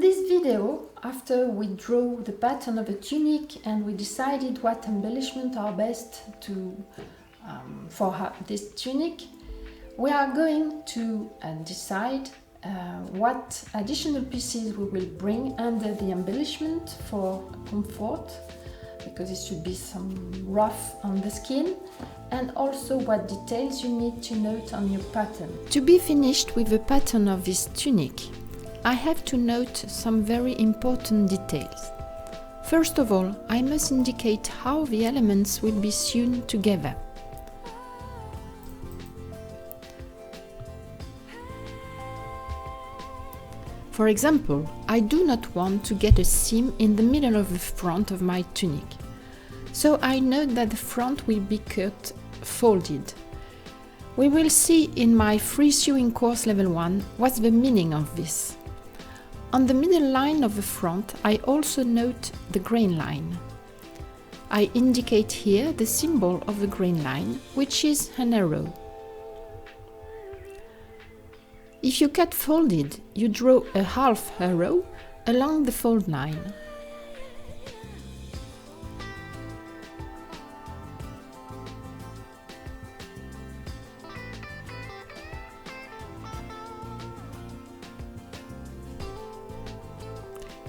this video, after we drew the pattern of a tunic and we decided what embellishment are best for this tunic, we are going to decide what additional pieces we will under the embellishment for comfort, because it should be some rough on the skin, and also what details you need to note on your pattern. To be finished with the pattern of this tunic, I have to note some very important details. First of all, I must indicate how the elements will be sewn together. For example, I do not want to get a seam in the middle of the front of my tunic. So I note that the front will be cut folded. We will see in my free sewing course level 1 what's the meaning of this. On the middle line of the front, I also note the grain line. I indicate here the symbol of the grain line, which is an arrow. If you cut folded, you draw a half arrow along the fold line.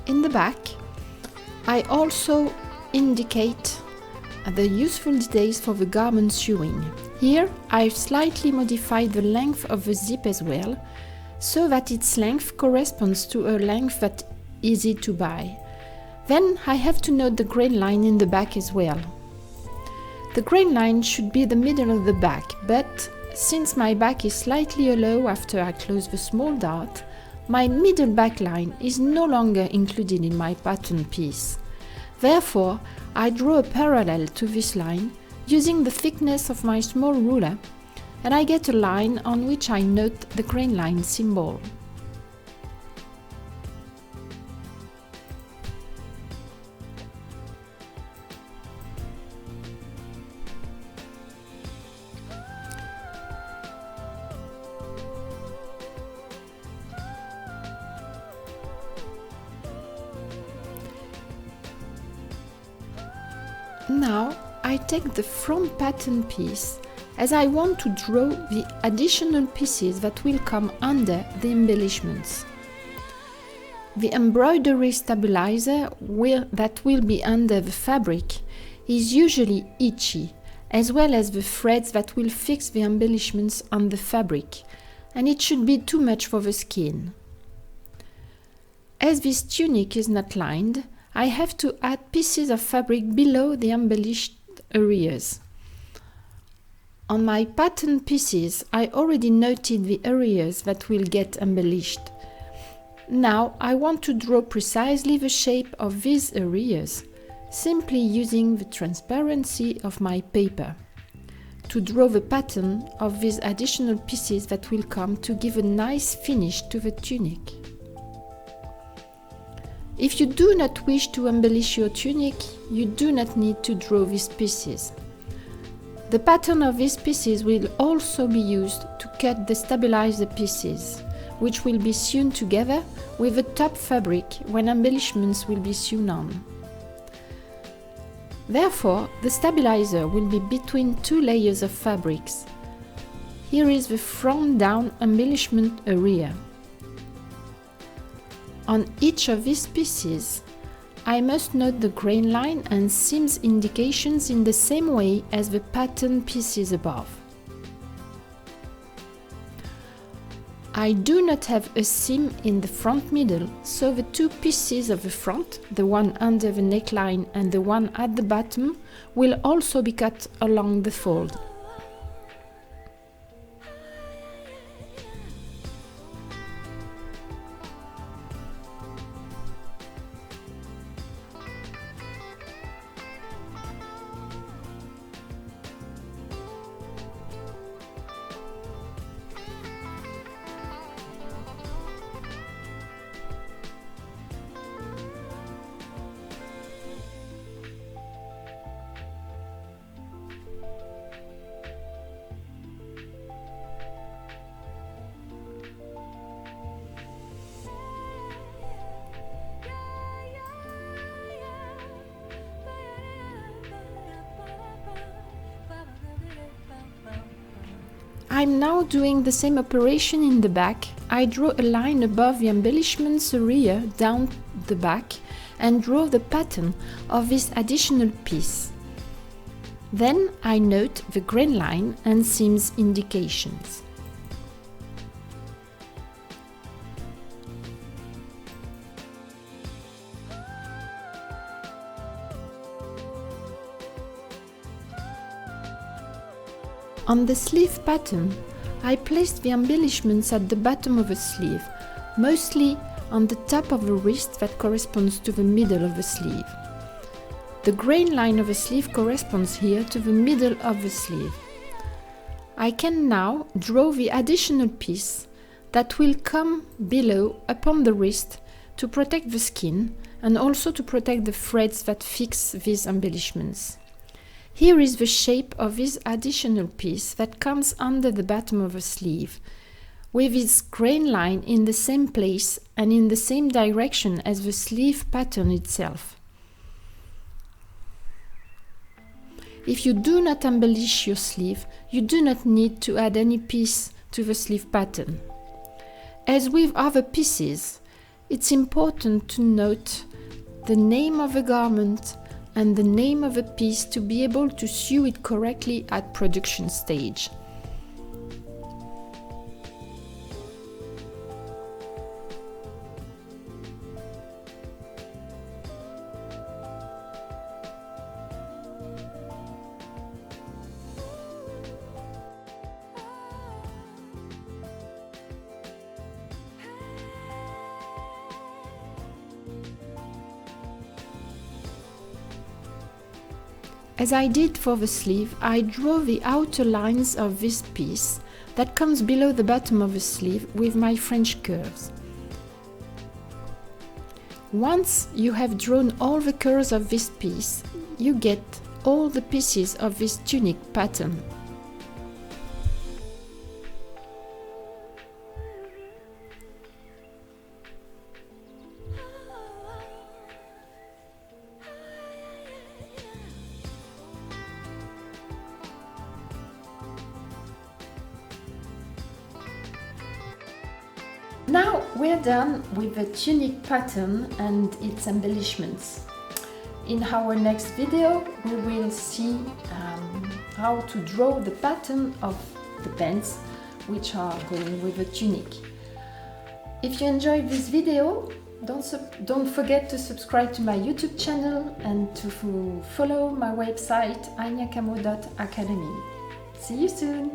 In the back, I also indicate the useful details for the garment sewing. Here, I've slightly modified the length of the zip as well, so that its length corresponds to a length that's easy to buy. Then I have to note the grain line in the back as well. The grain line should be the middle of the back, but since my back is slightly low after I close the small dart, my middle back line is no longer included in my pattern piece. Therefore, I draw a parallel to this line using the thickness of my small ruler, and I get a line on which I note the grain line symbol. Now I take the front pattern piece, as I want to draw the additional pieces that will come under the embellishments. The embroidery stabilizer that will be under the fabric is usually itchy, as well as the threads that will fix the embellishments on the fabric, and it should be too much for the skin. As this tunic is not lined, I have to add pieces of fabric below the embellished areas. On my pattern pieces, I already noted the areas that will get embellished. Now I want to draw precisely the shape of these areas, simply using the transparency of my paper to draw the pattern of these additional pieces that will come to give a nice finish to the tunic. If you do not wish to embellish your tunic, you do not need to draw these pieces. The pattern of these pieces will also be used to cut the stabilizer pieces, which will be sewn together with the top fabric when embellishments will be sewn on. Therefore, the stabilizer will be between two layers of fabrics. Here is the front down embellishment area. On each of these pieces, I must note the grain line and seams indications in the same way as the pattern pieces above. I do not have a seam in the front middle, so the two pieces of the front, the one under the neckline and the one at the bottom, will also be cut along the fold. I'm now doing the same operation in the back. I draw a line above the embellishments area down the back and draw the pattern of this additional piece. Then I note the grain line and seams indications. On the sleeve pattern, I placed the embellishments at the bottom of the sleeve, mostly on the top of the wrist that corresponds to the middle of the sleeve. The grain line of the sleeve corresponds here to the middle of the sleeve. I can now draw the additional piece that will come below upon the wrist to protect the skin and also to protect the threads that fix these embellishments. Here is the shape of this additional piece that comes under the bottom of the sleeve, with its grain line in the same place and in the same direction as the sleeve pattern itself. If you do not embellish your sleeve, you do not need to add any piece to the sleeve pattern. As with other pieces, it's important to note the name of the garment and the name of a piece to be able to sew it correctly at production stage. As I did for the sleeve, I draw the outer lines of this piece that comes below the bottom of the sleeve with my French curves. Once you have drawn all the curves of this piece, you get all the pieces of this tunic pattern. Now we're done with the tunic pattern and its embellishments. In our next video we will see how to draw the pattern of the pants which are going with the tunic. If you enjoyed this video, don't forget to subscribe to my YouTube channel and to follow my website anyacamau.academy. See you soon!